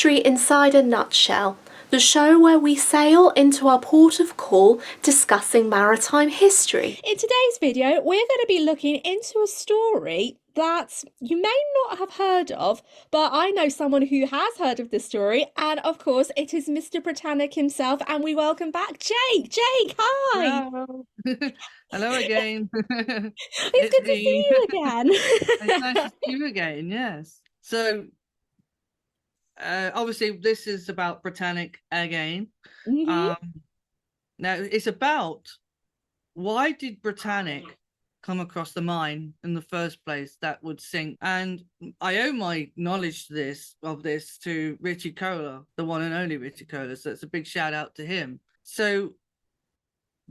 History Inside a Nutshell, the show where we sail into our port of call discussing maritime history. In today's video, we're going to be looking into a story that you may not have heard of, but I know someone who has heard of this story, and of course, it is Mr. Britannic himself, and we welcome back Jake. Jake, hi! Hello. Hello again. It's good to see you again. It's nice to see you again, yes. So, obviously, this is about Britannic again. Mhm. Now, it's about why did Britannic come across the mine in the first place that would sink? And I owe my knowledge of this to Richie Kohler, the one and only Richie Kohler. So it's a big shout out to him. So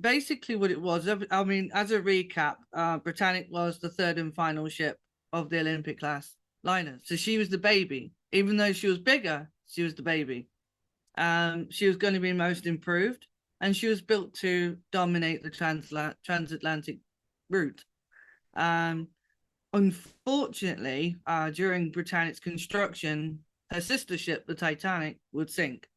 basically what it was, I mean, as a recap, Britannic was the third and final ship of the Olympic class liners. So she was the baby. Even though she was bigger, she was the baby. She was going to be most improved, and she was built to dominate the transatlantic route. Unfortunately, during Britannic's construction, her sister ship, the Titanic, would sink.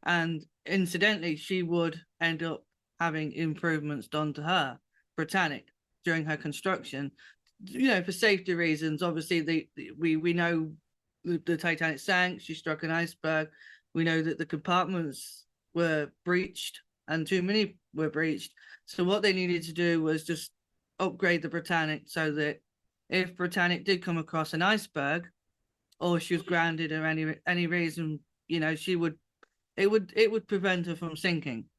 And incidentally, she would end up having improvements done to her, Britannic, during her construction, for safety reasons. Obviously, we know the Titanic sank. She struck an iceberg. We know that the compartments were breached and too many were breached. So what they needed to do was just upgrade the Britannic so that if Britannic did come across an iceberg or she was grounded or any reason, it would prevent her from sinking,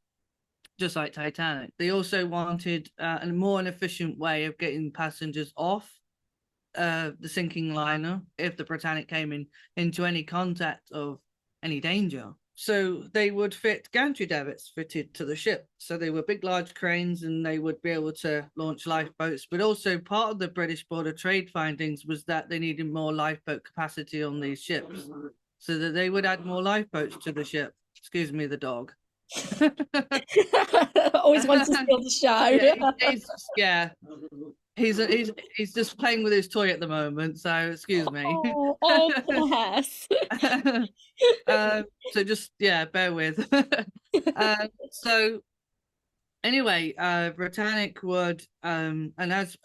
just like Titanic. They also wanted a more efficient way of getting passengers off the sinking liner if the Britannic came into any contact of any danger. So they would fit gantry davits fitted to the ship. So they were big, large cranes, and they would be able to launch lifeboats. But also part of the British Board of Trade findings was that they needed more lifeboat capacity on these ships, so that they would add more lifeboats to the ship. Excuse me, the dog. Always wants to steal the show. Yeah, he's just playing with his toy at the moment, so excuse me. Oh bless. So just bear with. So anyway, Britannic would and as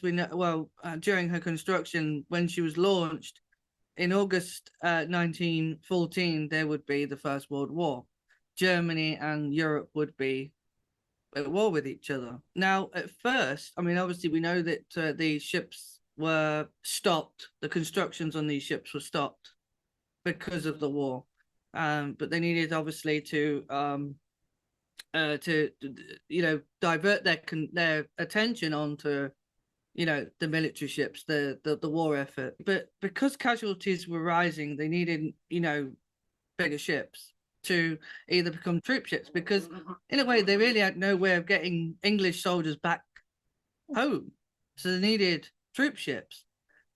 we know, well, during her construction, when she was launched in August 1914, there would be the First World War. Germany and Europe would be at war with each other. Now, at first, I mean, obviously, we know that the ships were stopped. The constructions on these ships were stopped because of the war, but they needed obviously to divert their attention onto the military ships, the war effort. But because casualties were rising, they needed bigger ships to either become troop ships, because in a way they really had no way of getting English soldiers back home. So they needed troop ships,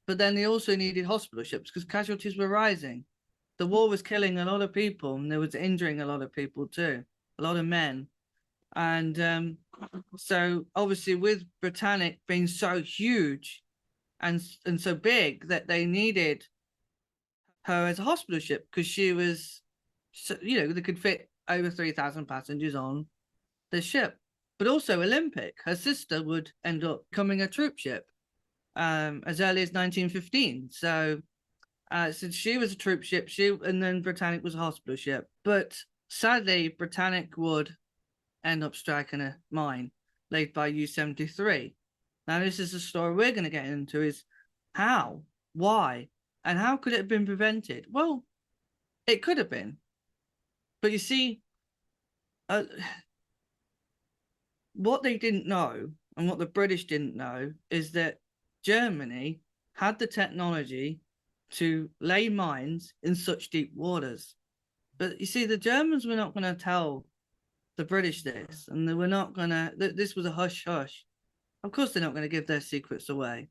but then they also needed hospital ships because casualties were rising. The war was killing a lot of people, and there was injuring a lot of people too, a lot of men. And so obviously with Britannic being so huge and so big, that they needed her as a hospital ship, because she was, so they could fit over 3,000 passengers on the ship. But also Olympic, her sister, would end up becoming a troop ship as early as 1915. So since she was a troop ship, and then Britannic was a hospital ship. But sadly, Britannic would end up striking a mine laid by U-73. Now, this is the story we're going to get into: is how, why, and how could it have been prevented? Well, it could have been. But you see, what they didn't know, and what the British didn't know, is that Germany had the technology to lay mines in such deep waters. But you see, the Germans were not going to tell the British this, and they were not going to, this was a hush hush. Of course, they're not going to give their secrets away.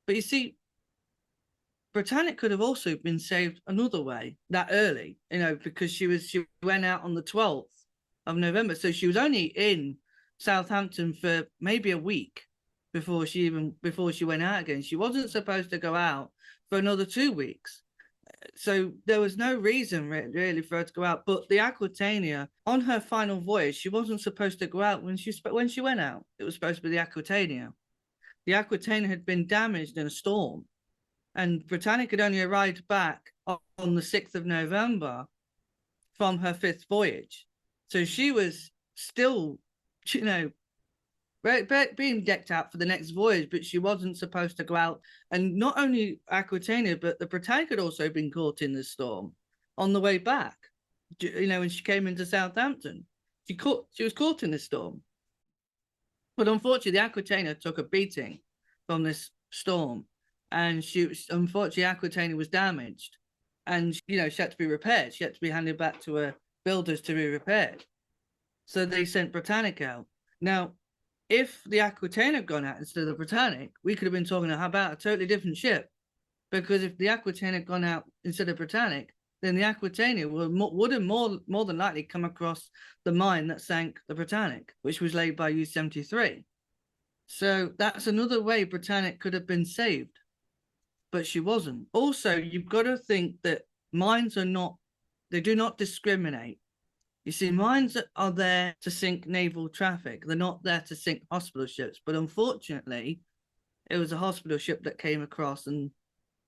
But you see, Britannic could have also been saved another way that early, because she went out on the 12th of November. So she was only in Southampton for maybe a week before she went out again. She wasn't supposed to go out for another 2 weeks. So there was no reason really for her to go out. But the Aquitania, on her final voyage, she wasn't supposed to go out when she went out. It was supposed to be the Aquitania. The Aquitania had been damaged in a storm, and Britannic had only arrived back on the 6th of November from her 5th voyage. So she was still, you know, being decked out for the next voyage, but she wasn't supposed to go out. And not only Aquitania, but the Britannic had also been caught in the storm on the way back. You know, when she came into Southampton, she was caught in the storm. But unfortunately, the Aquitania took a beating from this storm, and unfortunately, Aquitania was damaged, and you know, she had to be repaired. She had to be handed back to her builders to be repaired. So they sent Britannic out. Now, if the Aquitania had gone out instead of the Britannic, we could have been talking about a totally different ship. Because if the Aquitania had gone out instead of Britannic, then the Aquitania would have more than likely come across the mine that sank the Britannic, which was laid by U-73. So that's another way Britannic could have been saved, but she wasn't. Also, you've got to think that mines they do not discriminate. You see, mines are there to sink naval traffic. They're not there to sink hospital ships. But unfortunately, it was a hospital ship that came across and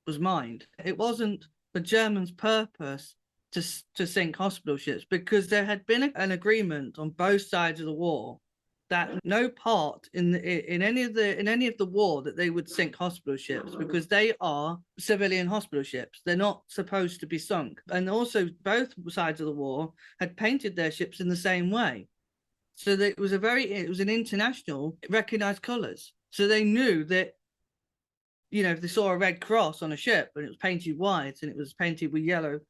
was mined. It wasn't the Germans' purpose to sink hospital ships, because there had been an agreement on both sides of the war that no part in any of the war that they would sink hospital ships, because they are civilian hospital ships. They're not supposed to be sunk. And also, both sides of the war had painted their ships in the same way, so that it was an international recognized colors. So they knew that, you know, if they saw a red cross on a ship and it was painted white and it was painted with yellow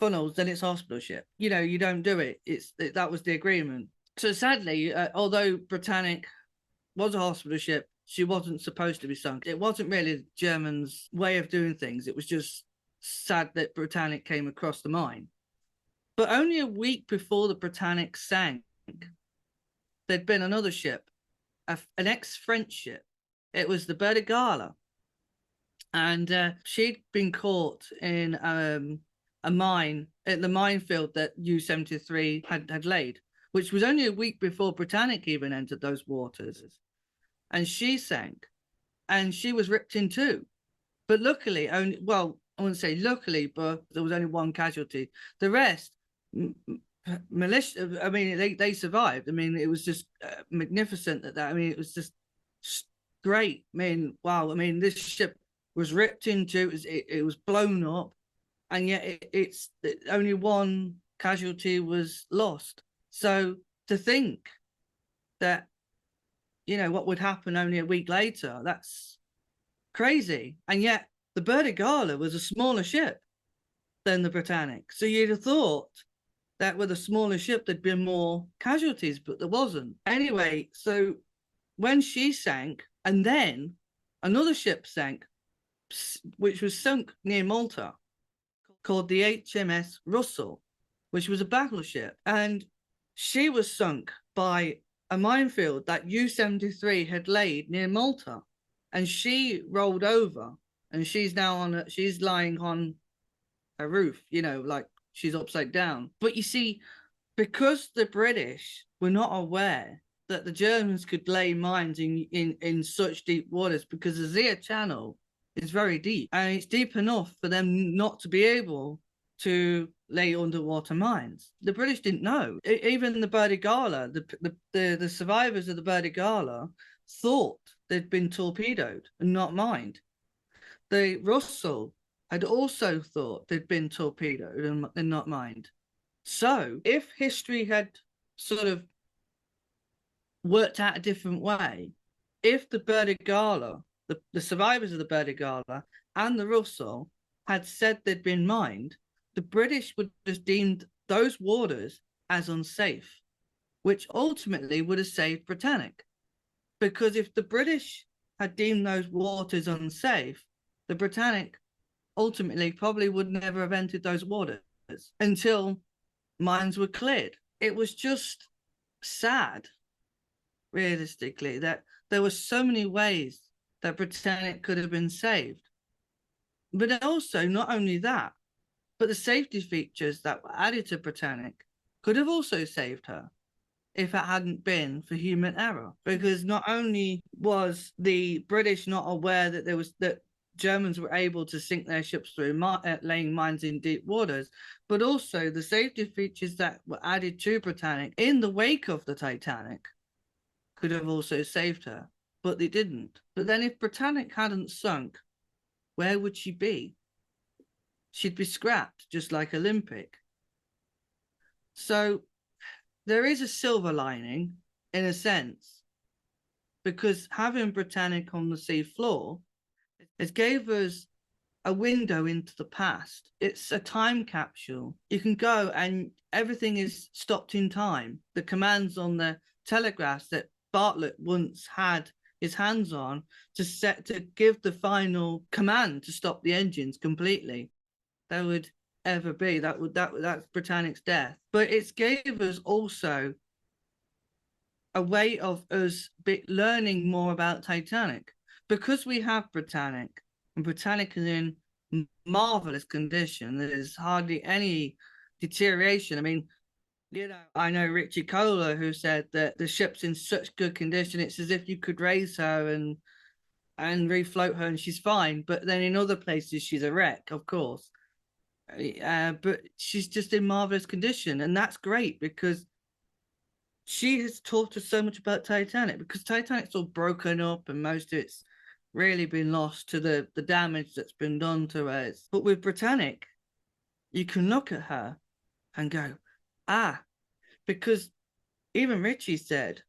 funnels, then it's a hospital ship. You know, you don't do it. That was the agreement. So sadly, although Britannic was a hospital ship, she wasn't supposed to be sunk. It wasn't really the Germans' way of doing things. It was just sad that Britannic came across the mine. But only a week before the Britannic sank, there'd been another ship, an ex-French ship. It was the Bertigala, and she'd been caught in a mine at the minefield that U-73 had laid, which was only a week before Britannic even entered those waters. And she sank, and she was ripped in two. But luckily, I wouldn't say luckily, but there was only one casualty. The rest, militia, I mean, they survived. I mean, it was just magnificent I mean, it was just great. I mean, wow. I mean, this ship was ripped into, it was blown up, and yet it's only one casualty was lost. So to think that, you know, what would happen only a week later, that's crazy. And yet the Bertigala was a smaller ship than the Britannic. So you'd have thought that with a smaller ship, there'd been more casualties, but there wasn't. Anyway, so when she sank, and then another ship sank, which was sunk near Malta, called the HMS Russell, which was a battleship. And she was sunk by a minefield that U-73 had laid near Malta. And she rolled over, and she's now she's lying on a roof, you know, like she's upside down. But you see, because the British were not aware that the Germans could lay mines in such deep waters, because the Zia Channel is very deep, and it's deep enough for them not to be able to lay underwater mines. The British didn't know. Even the Bertigala, the survivors of the Bertigala thought they'd been torpedoed and not mined. The Russell had also thought they'd been torpedoed and not mined. So if history had sort of worked out a different way, if the Bertigala, the survivors of the Bertigala and the Russell had said they'd been mined, the British would have deemed those waters as unsafe, which ultimately would have saved Britannic. Because if the British had deemed those waters unsafe, the Britannic ultimately probably would never have entered those waters until mines were cleared. It was just sad, realistically, that there were so many ways that Britannic could have been saved. But also, not only that, but the safety features that were added to Britannic could have also saved her if it hadn't been for human error. Because not only was the British not aware that Germans were able to sink their ships through laying mines in deep waters, but also the safety features that were added to Britannic in the wake of the Titanic could have also saved her, but they didn't. But then if Britannic hadn't sunk, where would she be? She'd be scrapped, just like Olympic. So there is a silver lining in a sense, because having Britannic on the sea floor, it gave us a window into the past. It's a time capsule. You can go and everything is stopped in time. The commands on the telegraphs that Bartlett once had his hands on to give the final command to stop the engines completely. That would ever be that's Britannic's death. But it gave us also a way of us learning more about Titanic, because we have Britannic, and Britannic is in marvelous condition. There's hardly any deterioration. I mean, I know Richie Kohler, who said that the ship's in such good condition, it's as if you could raise her and refloat her and she's fine. But then in other places, she's a wreck, of course. But she's just in marvelous condition, and that's great because she has taught us so much about Titanic, because Titanic's all broken up and most of it's really been lost to the damage that's been done to us. But with Britannic, you can look at her and go, because even Richie said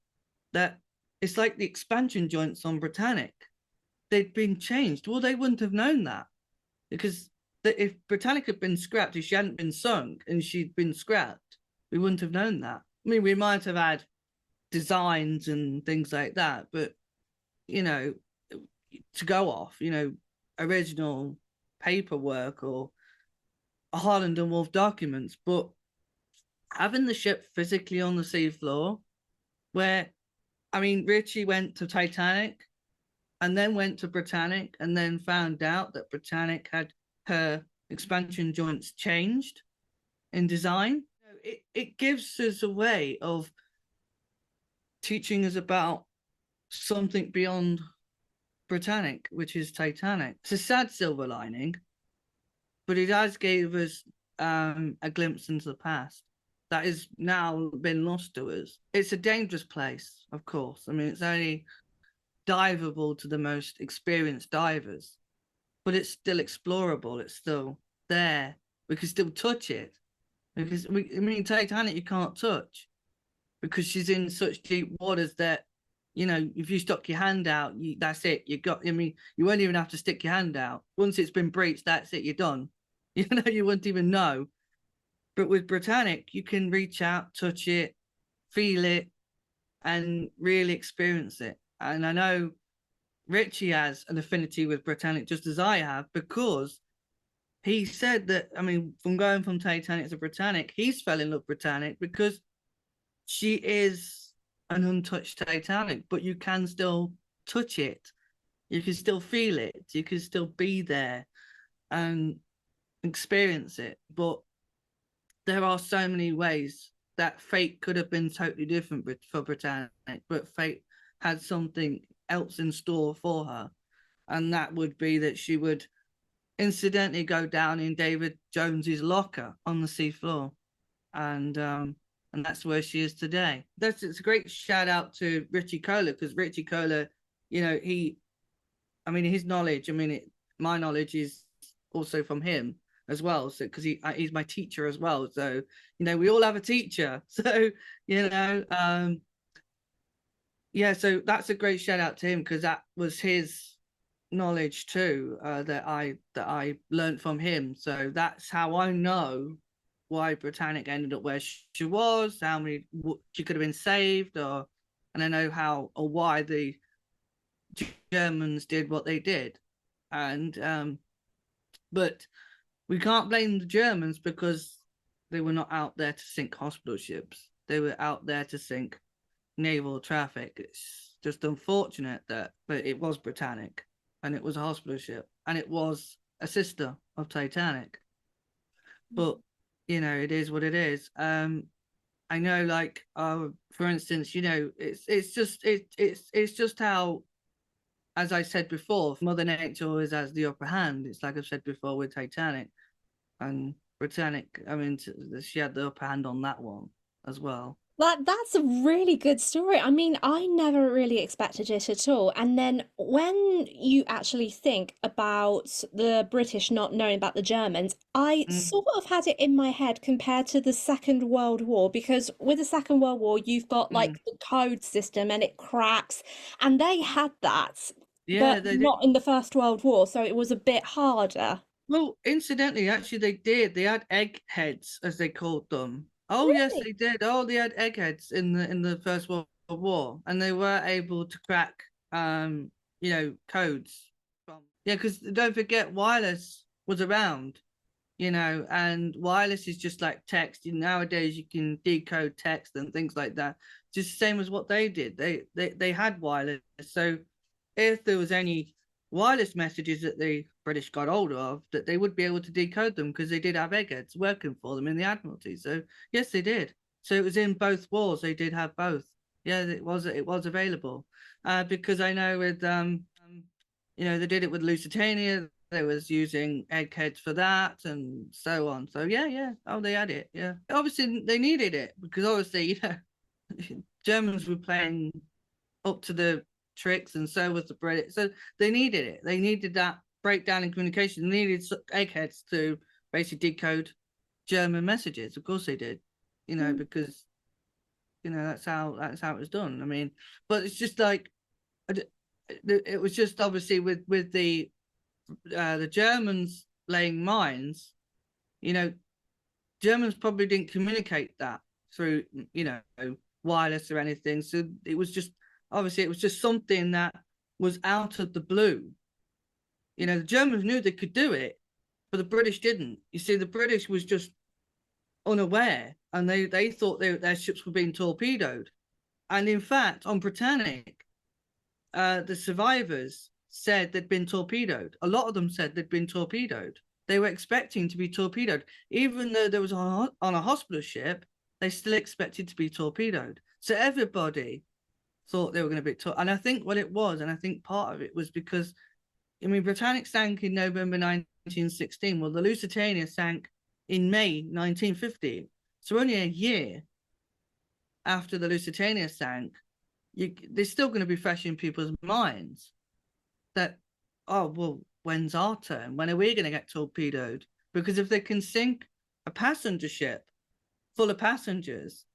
that it's like the expansion joints on Britannic, they'd been changed. Well, they wouldn't have known that, because if Britannic had been scrapped, if she hadn't been sunk and she'd been scrapped, we wouldn't have known that. I mean, we might have had designs and things like that, but, to go off, original paperwork or Harland and Wolff documents, but having the ship physically on the seafloor, Richie went to Titanic and then went to Britannic and then found out that Britannic had her expansion joints changed in design. It gives us a way of teaching us about something beyond Britannic, which is Titanic. It's a sad silver lining, but it has gave us a glimpse into the past that has now been lost to us. It's a dangerous place, of course. I mean, it's only diveable to the most experienced divers, but it's still explorable. It's still there. We can still touch it, because Titanic you can't touch, because she's in such deep waters that, if you stuck your hand out, that's it. You won't even have to stick your hand out. Once it's been breached, that's it. You're done. You wouldn't even know. But with Britannic, you can reach out, touch it, feel it, and really experience it. And I know Richie has an affinity with Britannic, just as I have, because he said that, from going from Titanic to Britannic, he's fell in love with Britannic because she is an untouched Titanic, but you can still touch it. You can still feel it. You can still be there and experience it. But there are so many ways that fate could have been totally different for Britannic, but fate had something else in store for her. And that would be that she would incidentally go down in David Jones's locker on the seafloor. And that's where she is today. It's a great shout out to Richie Kohler, because Richie Kohler, his knowledge, my knowledge is also from him as well. So, because he's my teacher as well. So, we all have a teacher. So, so that's a great shout out to him, because that was his knowledge too, that I learned from him. So that's how I know why Britannic ended up where she was, she could have been saved, and I know why the Germans did what they did. And but we can't blame the Germans, because they were not out there to sink hospital ships. They were out there to sink naval traffic. It's just unfortunate but it was Britannic, and it was a hospital ship, and it was a sister of Titanic. But you know, it is what it is. I know, like, for instance, you know, it's just how, as I said before, Mother Nature always has the upper hand. It's like I've said before with Titanic and Britannic. I mean, she had the upper hand on that one as well. That's a really good story. I mean, I never really expected it at all. And then when you actually think about the British not knowing about the Germans, I Mm, sort of had it in my head compared to the Second World War, because with the Second World War, you've got mm. like the code system and it cracks, and they had that, Yeah, but they did. not in the First World War, so it was a bit harder. Well, incidentally, actually, they did. They had eggheads, as they called them. Oh, yes, Really? they did. Oh, they had eggheads in the First World War, and they were able to crack, you know, codes. Yeah, because don't forget, wireless was around, you know, and wireless is just like text. Nowadays, you can decode text and things like that. Just the same as what they did. They had wireless, so if there was any wireless messages that the British got hold of, that they would be able to decode them because they did have eggheads working for them in the Admiralty. So yes, they did. So it was in both wars. They did have both. Yeah, it was available. Because I know with you know, they did it with Lusitania. They was using eggheads for that and so on. So yeah, yeah. Oh, they had it. Yeah. Obviously they needed it because obviously, you know, Germans were playing up to the tricks, and so was the British. So they needed it. They needed that breakdown in communication. They needed eggheads to basically decode German messages. Of course they did, you know, because you know that's how it was done. I mean, but it's just like it was just obviously with the Germans laying mines. You know, Germans probably didn't communicate that through, you know, wireless or anything. So it was just obviously it was just something that was out of the blue. You know, the Germans knew they could do it, but the British didn't. You see, the British was just unaware, and they thought their ships were being torpedoed. And in fact, on Britannic, the survivors said they'd been torpedoed. A lot of them said they'd been torpedoed. They were expecting to be torpedoed, even though there was on a hospital ship. They still expected to be torpedoed. So everybody thought they were going to be torpedoed. And I think what it was, and I think part of it was because, I mean, Britannic sank in November 1916. Well, the Lusitania sank in May 1950. So only a year after the Lusitania sank, they're still going to be fresh in people's minds that, oh, well, when's our turn? When are we going to get torpedoed? Because if they can sink a passenger ship full of passengers,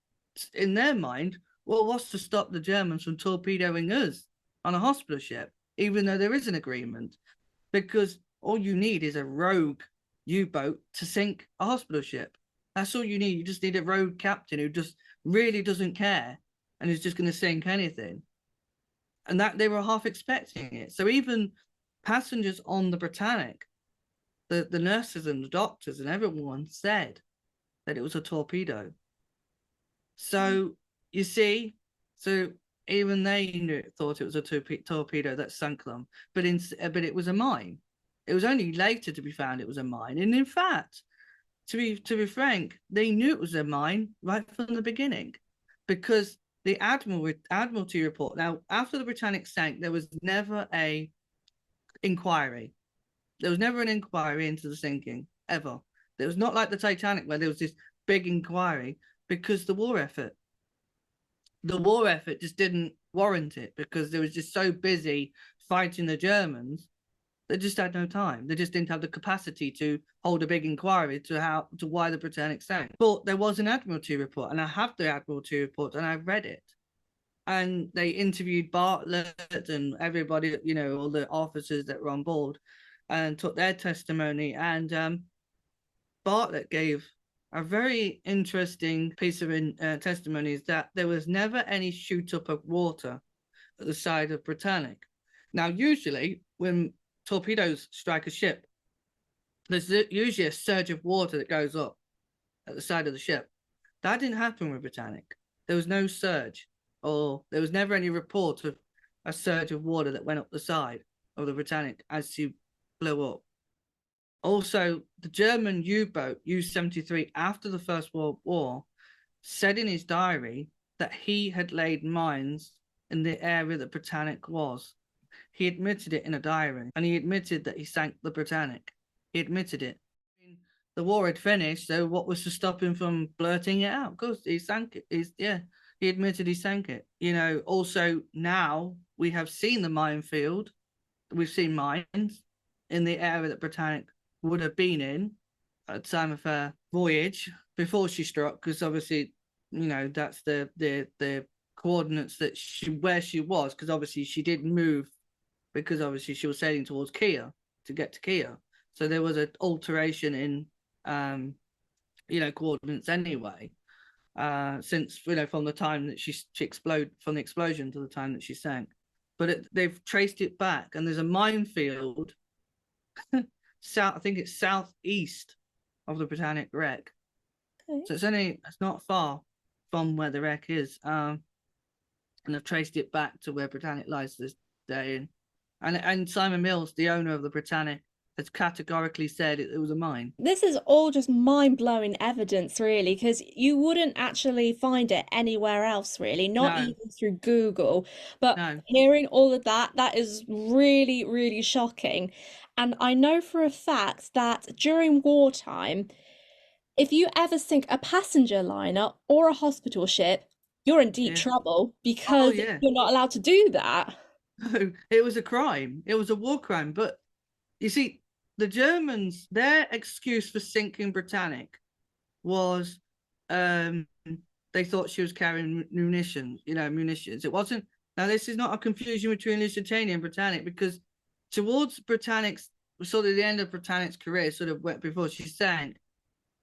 in their mind, well, what's to stop the Germans from torpedoing us on a hospital ship, even though there is an agreement? Because all you need is a rogue U-boat to sink a hospital ship. That's all you need. You just need a rogue captain who just really doesn't care and is just going to sink anything. And that they were half expecting it. So even passengers on the Britannic, the nurses and the doctors and everyone said that it was a torpedo. So you see, so even they thought it was a torpedo that sunk them, but it was a mine. It was only later to be found it was a mine, and in fact, to be frank, they knew it was a mine right from the beginning, because the Admiralty report. Now, after the Britannic sank, there was never a inquiry. There was never an inquiry into the sinking ever. It was not like the Titanic where there was this big inquiry, because the war effort just didn't warrant it, because they was just so busy fighting the Germans. They just had no time. They just didn't have the capacity to hold a big inquiry to why the Britannic sank. But there was an Admiralty report, and I have the Admiralty report, and I read it. And they interviewed Bartlett and everybody, you know, all the officers that were on board, and took their testimony. And Bartlett gave a very interesting piece of testimony, is that there was never any shoot up of water at the side of Britannic. Now, usually when torpedoes strike a ship, there's usually a surge of water that goes up at the side of the ship. That didn't happen with Britannic. There was no surge, or there was never any report of a surge of water that went up the side of the Britannic as she blew up. Also, the German U-boat U-73 after the First World War said in his diary that he had laid mines in the area that Britannic was. He admitted it in a diary, and he admitted that he sank the Britannic. He admitted it. The war had finished, so what was to stop him from blurting it out? Of course, he sank it. He admitted he sank it. Also now we have seen the minefield. We've seen mines in the area that Britannic would have been in at the time of her voyage before she struck, because obviously, that's the coordinates that where she was, because obviously she did move, because obviously she was sailing towards Kia to get to Kia. So there was an alteration in coordinates anyway, since from the time that she exploded, from the explosion to the time that she sank. But they've traced it back, and there's a minefield south. I think it's southeast of the Britannic wreck. Okay. So it's not far from where the wreck is, and they've traced it back to where Britannic lies this day. And Simon Mills, the owner of the Britannic, has categorically said it was a mine. This is all just mind-blowing evidence, really, because you wouldn't actually find it anywhere else, really, not No. even through Google. But No. hearing all of that, that is really, really shocking. And I know for a fact that during wartime, if you ever sink a passenger liner or a hospital ship, you're in deep Yeah. trouble Oh, because yeah. you're not allowed to do that. No, it was a crime. It was a war crime. But you see, the Germans, their excuse for sinking Britannic was they thought she was carrying munitions. It wasn't. Now, this is not a confusion between Lusitania and Britannic, because towards Britannic's, sort of the end of Britannic's career, sort of before she sank,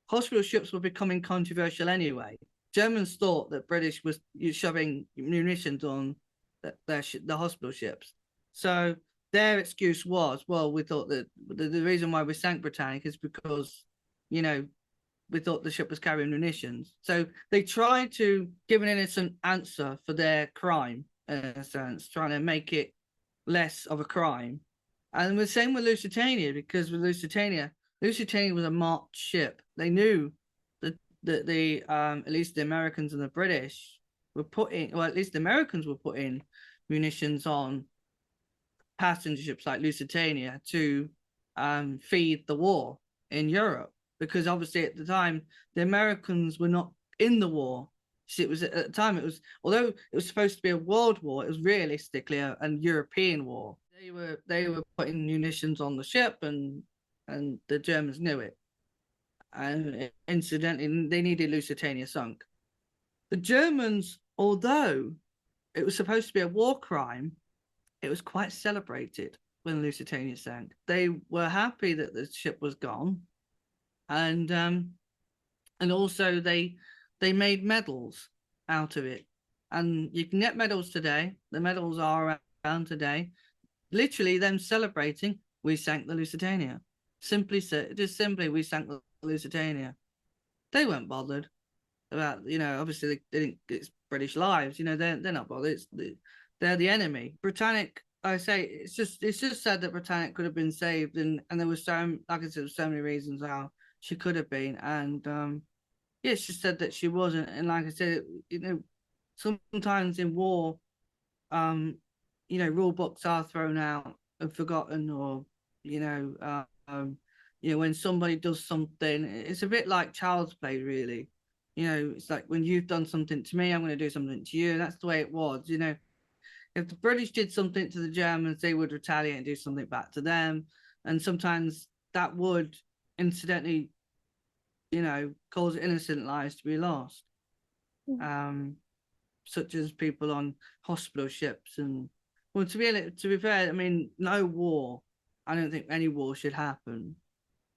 hospital ships were becoming controversial anyway. Germans thought that British was shoving munitions on the hospital ships. So their excuse was, well, we thought that the reason why we sank Britannic is because, we thought the ship was carrying munitions. So they tried to give an innocent answer for their crime, in a sense, trying to make it less of a crime. And the same with Lusitania, because with Lusitania was a marked ship. They knew that the at least the Americans and the British were putting, well, at least the Americans were putting munitions on passenger ships like Lusitania to feed the war in Europe, because obviously at the time the Americans were not in the war. It was at the time, although it was supposed to be a world war, it was realistically a European war. They were putting munitions on the ship, and the Germans knew it. And incidentally, they needed Lusitania sunk. The Germans, although it was supposed to be a war crime, it was quite celebrated when Lusitania sank. They were happy that the ship was gone, and also they made medals out of it, and you can get medals today. The medals are around today, literally them celebrating, we sank the Lusitania. Simply we sank the Lusitania. They weren't bothered about, obviously they didn't, it's British lives, they're not bothered. They're the enemy. Britannic, I say, it's just sad that Britannic could have been saved, and there was like I said, so many reasons how she could have been, and yeah, she said that she wasn't, and like I said, sometimes in war, rule books are thrown out and forgotten, or when somebody does something, it's a bit like child's play, really. It's like, when you've done something to me, I'm going to do something to you, and that's the way it was. If the British did something to the Germans, they would retaliate and do something back to them, and sometimes that would incidentally, cause innocent lives to be lost. Such as people on hospital ships. And, well, to be fair, I mean, no war, I don't think any war should happen,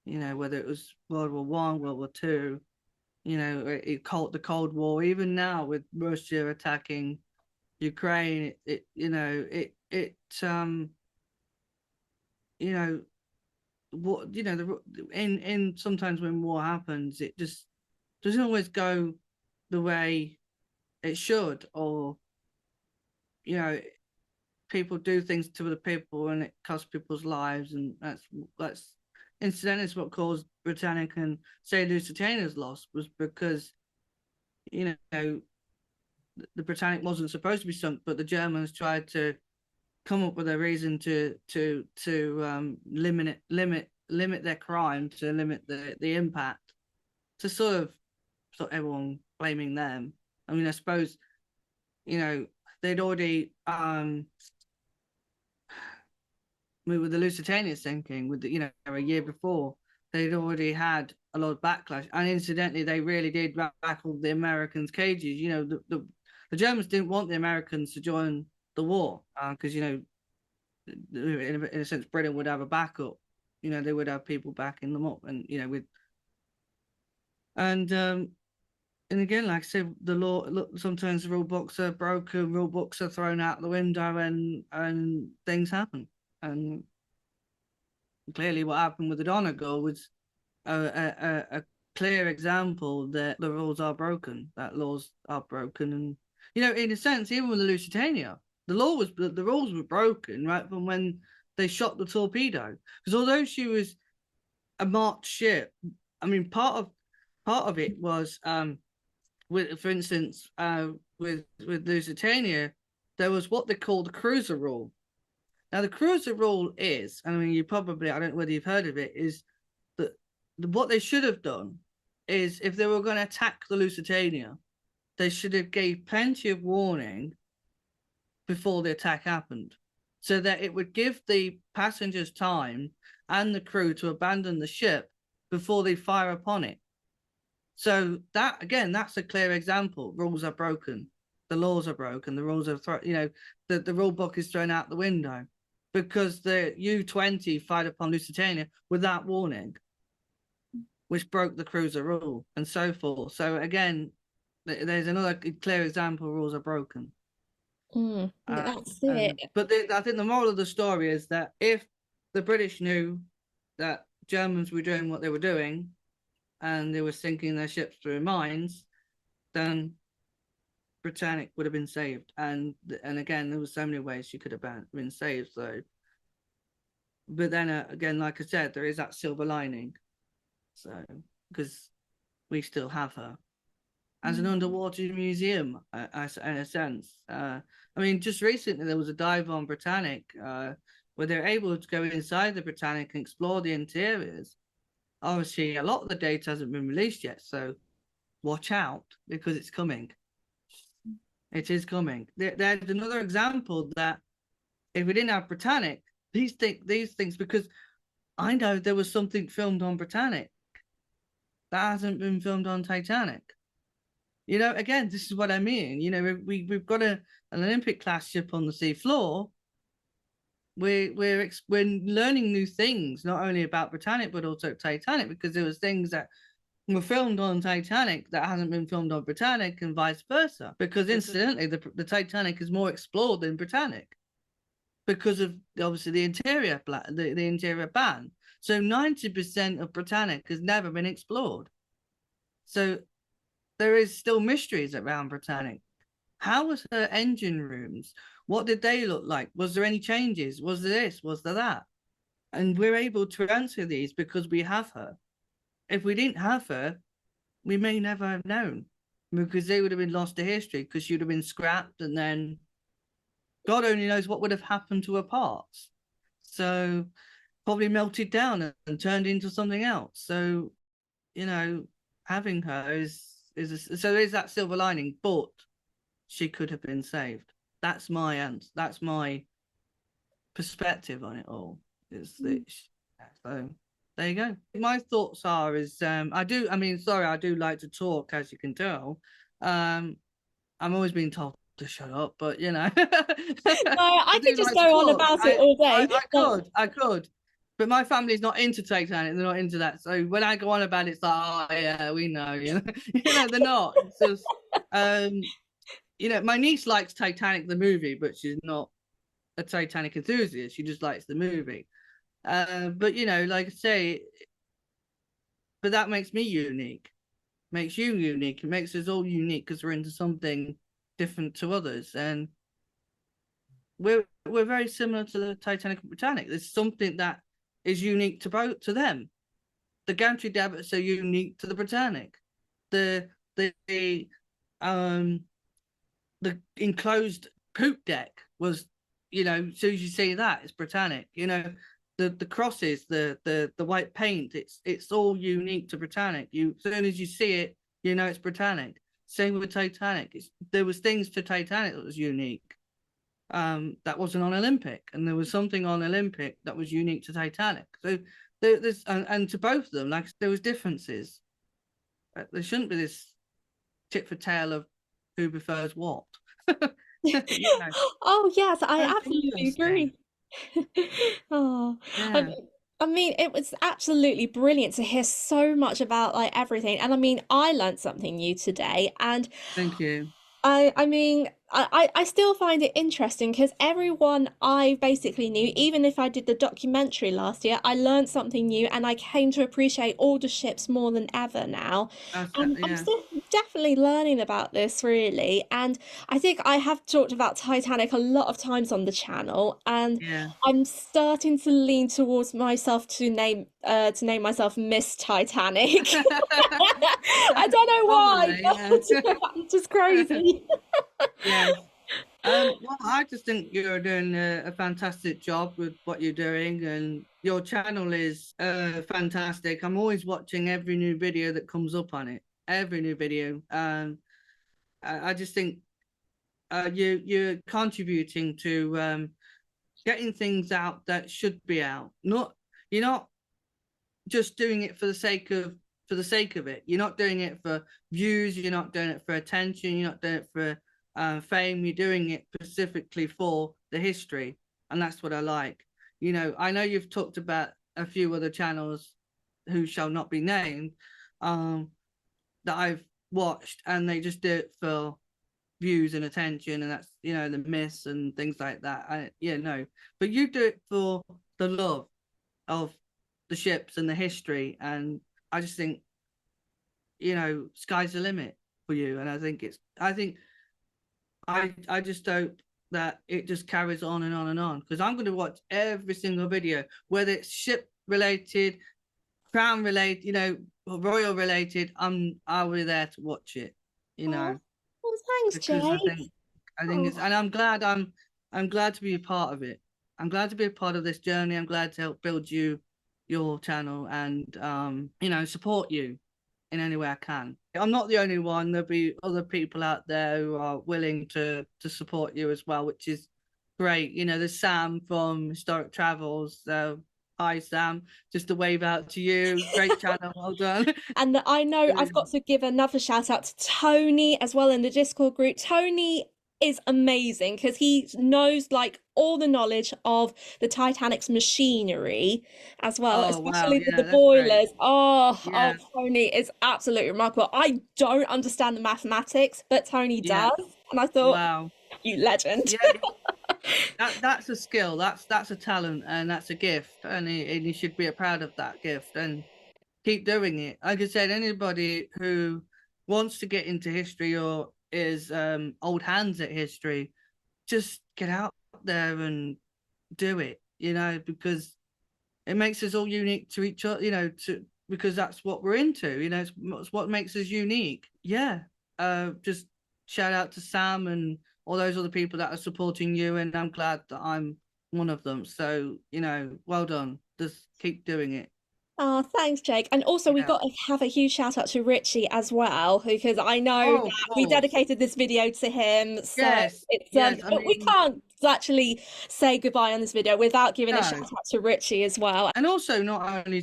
whether it was World War One, World War Two, the Cold War, even now with Russia attacking Ukraine, what, in sometimes when war happens, it just doesn't always go the way it should, or people do things to other people and it costs people's lives, and that's incidentally, it's what caused Britannic and say Lusitania's loss, was because, you know, the Britannic wasn't supposed to be sunk, but the Germans tried to come up with a reason to limit their crime, to limit the impact, to sort of stop everyone blaming them. I mean, I suppose, you know, they'd already with the Lusitania sinking, with the, you know, a year before, they'd already had a lot of backlash, and incidentally, they really did rattle the Americans' cages. You know, the Germans didn't want the Americans to join the war because you know, in a sense, Britain would have a backup. You know, they would have people backing them up, and you know, with and again, like I said, the law. Look, sometimes the rule books are broken, rule books are thrown out the window, and things happen. And clearly, what happened with the Donegal was a clear example that the rules are broken, that laws are broken, and you know, in a sense, even with the Lusitania, the rules were broken right from when they shot the torpedo. Because although she was a marked ship, I mean, part of it was with, for instance, with Lusitania, there was what they called the cruiser rule. Now, the cruiser rule is, I mean, I don't know whether you've heard of it, is that what they should have done is if they were going to attack the Lusitania, they should have gave plenty of warning before the attack happened, so that it would give the passengers time and the crew to abandon the ship before they fire upon it. So that, again, that's a clear example. Rules are broken. The laws are broken. The rules are, the rule book is thrown out the window because the U-20 fired upon Lusitania without warning, which broke the cruiser rule and so forth. So again, there's another clear example. Rules are broken. That's it. But I think the moral of the story is that if the British knew that Germans were doing what they were doing, and they were sinking their ships through mines, then Britannic would have been saved. And again, there were so many ways she could have been saved. So, but then again, like I said, there is that silver lining. So, because we still have her as an underwater museum, in a sense. I mean, just recently there was a dive on Britannic where they're able to go inside the Britannic and explore the interiors. Obviously, a lot of the data hasn't been released yet, so watch out because it's coming. It is coming. There's another example that if we didn't have Britannic, these things, because I know there was something filmed on Britannic that hasn't been filmed on Titanic. You know, again, this is what I mean. You know, we've got an Olympic class ship on the sea floor. We're learning new things, not only about Britannic but also Titanic, because there was things that were filmed on Titanic that hasn't been filmed on Britannic, and vice versa. Because incidentally, the Titanic is more explored than Britannic because of obviously the interior ban. So 90% of Britannic has never been explored. So there is still mysteries around Britannic. How was her engine rooms? What did they look like? Was there any changes? Was there this? Was there that? And we're able to answer these because we have her. If we didn't have her, we may never have known, because they would have been lost to history, because she would have been scrapped, and then God only knows what would have happened to her parts. So probably melted down and turned into something else. So, you know, having her so there's that silver lining, but she could have been saved. That's my answer. That's my perspective on it all. So there you go. My thoughts are I do like to talk, as you can tell. I'm always being told to shut up, but you know. No, I could just go on about it all day. I could. But my family's not into Titanic, they're not into that. So when I go on about it, it's like, oh yeah, we know, you know. You know, they're not. It's just you know, my niece likes Titanic the movie, but she's not a Titanic enthusiast. She just likes the movie. But you know, like I say, but that makes me unique, makes you unique. It makes us all unique because we're into something different to others, and we're very similar to the Titanic and Britannic. There's something that is unique to both to them. The gantry davits are unique to the Britannic. The enclosed poop deck was, as soon as you see that, it's Britannic. The crosses, the white paint, it's all unique to Britannic. As soon as you see it, it's Britannic. Same with Titanic. There was things to Titanic that was unique. That wasn't on Olympic, and there was something on Olympic that was unique to Titanic. So there's and to both of them, like, there was differences. There shouldn't be this tit for tail of who prefers what. Oh yes, I absolutely agree. Oh, Yeah. I mean, it was absolutely brilliant to hear so much about like everything. And I mean, I learned something new today, and Thank you. I mean, I still find it interesting because everyone I basically knew, even if I did the documentary last year, I learned something new and I came to appreciate all the ships more than ever now. And I'm Yeah. still definitely learning about this really. And I think I have talked about Titanic a lot of times on the channel, and Yeah. I'm starting to lean towards myself to name myself Miss Titanic. I don't know why, Probably, yeah. but I'm just crazy. Yes. Well, I just think you're doing a fantastic job with what you're doing, and your channel is fantastic. I'm always watching every new video that comes up on it, every new video. I just think you're contributing to getting things out that should be out. You're not just doing it for the sake of it. You're not doing it for views. You're not doing it for attention. You're not doing it for fame. You're doing it specifically for the history, and that's what I like. I know you've talked about a few other channels who shall not be named, that I've watched, and they just do it for views and attention, and that's the myths and things like that. No, but you do it for the love of the ships and the history, and I just think sky's the limit for you. And I just hope that it just carries on and on and on, because I'm going to watch every single video, whether it's ship related, crown related, royal related. I'll be there to watch it. Oh, well, thanks, Because I Jake. think it's, Oh. and I'm glad to be a part of it. I'm glad to be a part of this journey. I'm glad to help build your channel, and support you in any way I can. I'm not the only one. There'll be other people out there who are willing to support you as well, which is great. There's Sam from Historic Travels. So hi, Sam. Just a wave out to you. Great channel. Well done. And I know I've got to give another shout out to Tony as well in the Discord group. Tony is amazing because he knows like all the knowledge of the Titanic's machinery as well, Oh wow, especially with yeah, the that's great. boilers. Oh, Yeah, Tony is absolutely remarkable. I don't understand the mathematics, but Tony yeah. does. And I thought, Wow. you legend. Yeah, that's a skill. That's a talent, and that's a gift, and you should be proud of that gift and keep doing it. Like I said, anybody who wants to get into history or is old hands at history, just get out there and do it. Because it makes us all unique to each other. Because that's what we're into. It's what makes us unique. Yeah. Just shout out to Sam and all those other people that are supporting you, and I'm glad that I'm one of them. So well done. Just keep doing it. Oh, thanks, Jake. And also, we Yeah. got to have a huge shout out to Richie as well, because I know Oh, of that we course. dedicated this video to him. So Yes. it's Yes. I but we mean, can't actually say goodbye on this video without giving a shout no. out to Richie as well. And also not only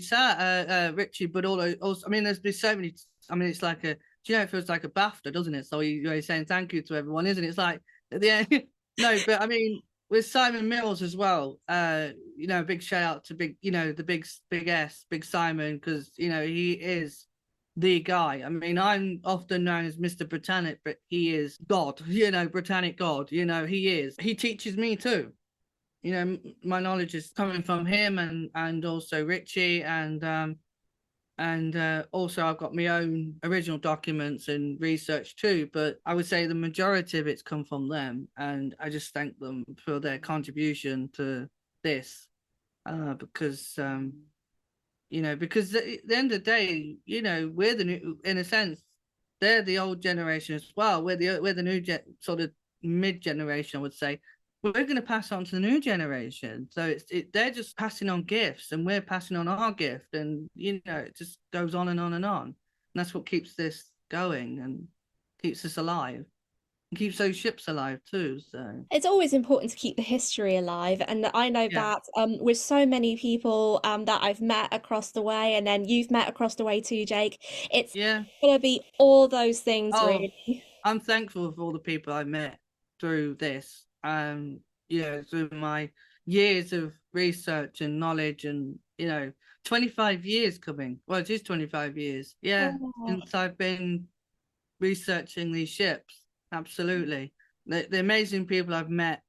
Richie, but also, I mean, there's been so many. I mean, it's like it feels like a BAFTA, doesn't it? So you're saying thank you to everyone, isn't it? It's like at the end. No, but I mean, with Simon Mills as well. Big shout out to the big S, Big Simon, because he is the guy. I mean, I'm often known as Mr. Britannic, but he is God. Britannic God. He is. He teaches me too. My knowledge is coming from him, and also Richie, and also I've got my own original documents and research too, but I would say the majority of it's come from them, and I just thank them for their contribution to this. because because at the end of the day, we're the new, in a sense, they're the old generation as well. We're the new sort of mid generation, I would say. We're going to pass on to the new generation. So they're just passing on gifts, and we're passing on our gift, and it just goes on and on and on. And that's what keeps this going and keeps us alive. Keeps those ships alive too. So it's always important to keep the history alive, and I know yeah, that with so many people that I've met across the way, and then you've met across the way too, Jake, it's yeah. gonna be all those things Oh, really. I'm thankful for all the people I met through this. Through my years of research and knowledge, and 25 years coming. Well, it is 25 years. Yeah, Oh, since I've been researching these ships. Absolutely. The amazing people I've met.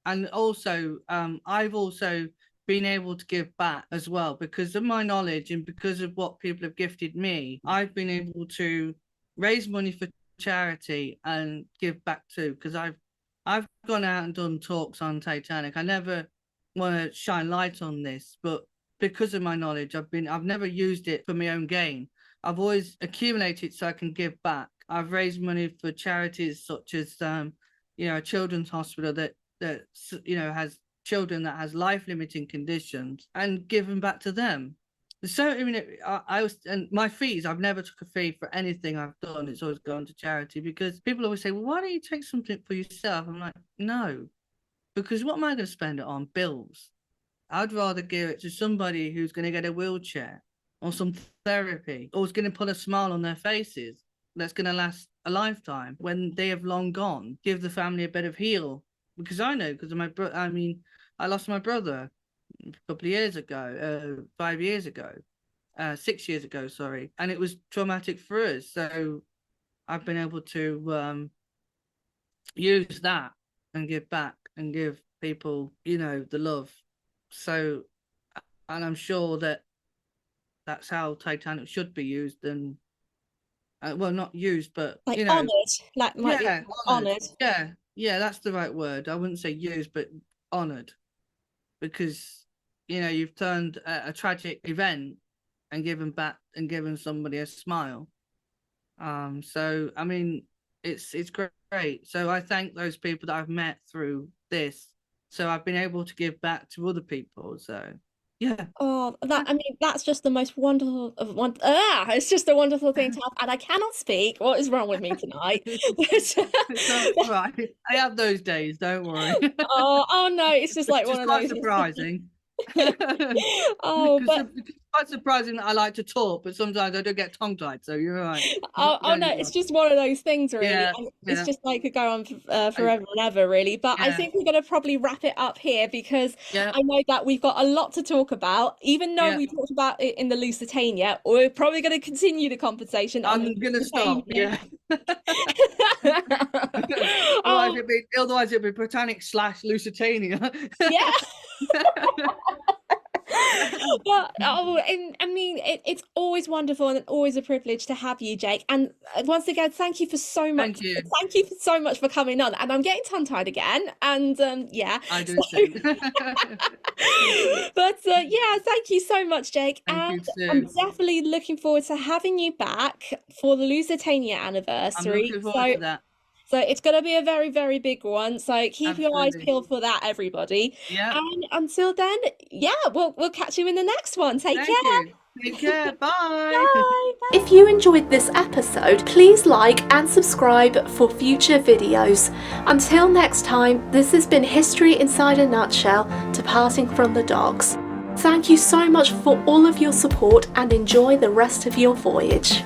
And also, I've also been able to give back as well because of my knowledge and because of what people have gifted me. I've been able to raise money for charity and give back too, because I've gone out and done talks on Titanic. I never want to shine light on this, but because of my knowledge, I've never used it for my own gain. I've always accumulated so I can give back. I've raised money for charities such as a children's hospital that has children that has life-limiting conditions, and given back to them. So I was, and my fees, I've never took a fee for anything I've done. It's always gone to charity, because people always say, well, why don't you take something for yourself? I'm like, no, because what am I going to spend it on? Bills. I'd rather give it to somebody who's going to get a wheelchair or some therapy, or is going to put a smile on their faces that's going to last a lifetime when they have long gone. Give the family a bit of heal, because I know, because of my brother. I mean, I lost my brother a couple of years ago, 5 years ago, 6 years ago, sorry, and it was traumatic for us. So I've been able to use that and give back and give people, the love. So, and I'm sure that that's how Titanic should be used, and well, not used, but like honored, like might be yeah, honored. honored. Yeah, that's the right word. I wouldn't say used, but honored, because you've turned a tragic event and given back and given somebody a smile. So I mean, it's great. So I thank those people that I've met through this. So I've been able to give back to other people. So yeah. Oh, I mean, that's just the most wonderful of one. It's just a wonderful thing to have, and I cannot speak. What is wrong with me tonight? It's all right. I have those days, don't worry. Oh no, it's just like Which is one of quite those. surprising. Oh, Because but it's quite surprising that I like to talk, but sometimes I do get tongue-tied, so you're right. oh no, it's just one of those things, really. Yeah, And it's yeah. just like could go on forever and ever, really. But I Yeah, think we're going to probably wrap it up here because yeah, I know that we've got a lot to talk about. Even though yeah. we talked about it in the Lusitania, we're probably going to continue the conversation on the I'm gonna stop. Lusitania. Yeah. Oh, Otherwise it'd be Britannic / Lusitania. yeah. But I mean, it's always wonderful and always a privilege to have you, Jake. And once again, thank you for so much. Thank you. Thank you so much for coming on. And I'm getting tongue-tied again. And yeah, I do so, too. but yeah, thank you so much, Jake. Thank And you I'm too. definitely looking forward to having you back for the Lusitania I'm anniversary. looking forward So to that. so it's going to be a very, very big one. So keep your eyes Absolutely. peeled for that, everybody. Yeah. And until then, yeah, we'll catch you in the next one. Take Thank care. you. Take care. Bye. Bye. If you enjoyed this episode, please like and subscribe for future videos. Until next time, this has been History Inside a Nutshell, departing from the docks. Thank you so much for all of your support and enjoy the rest of your voyage.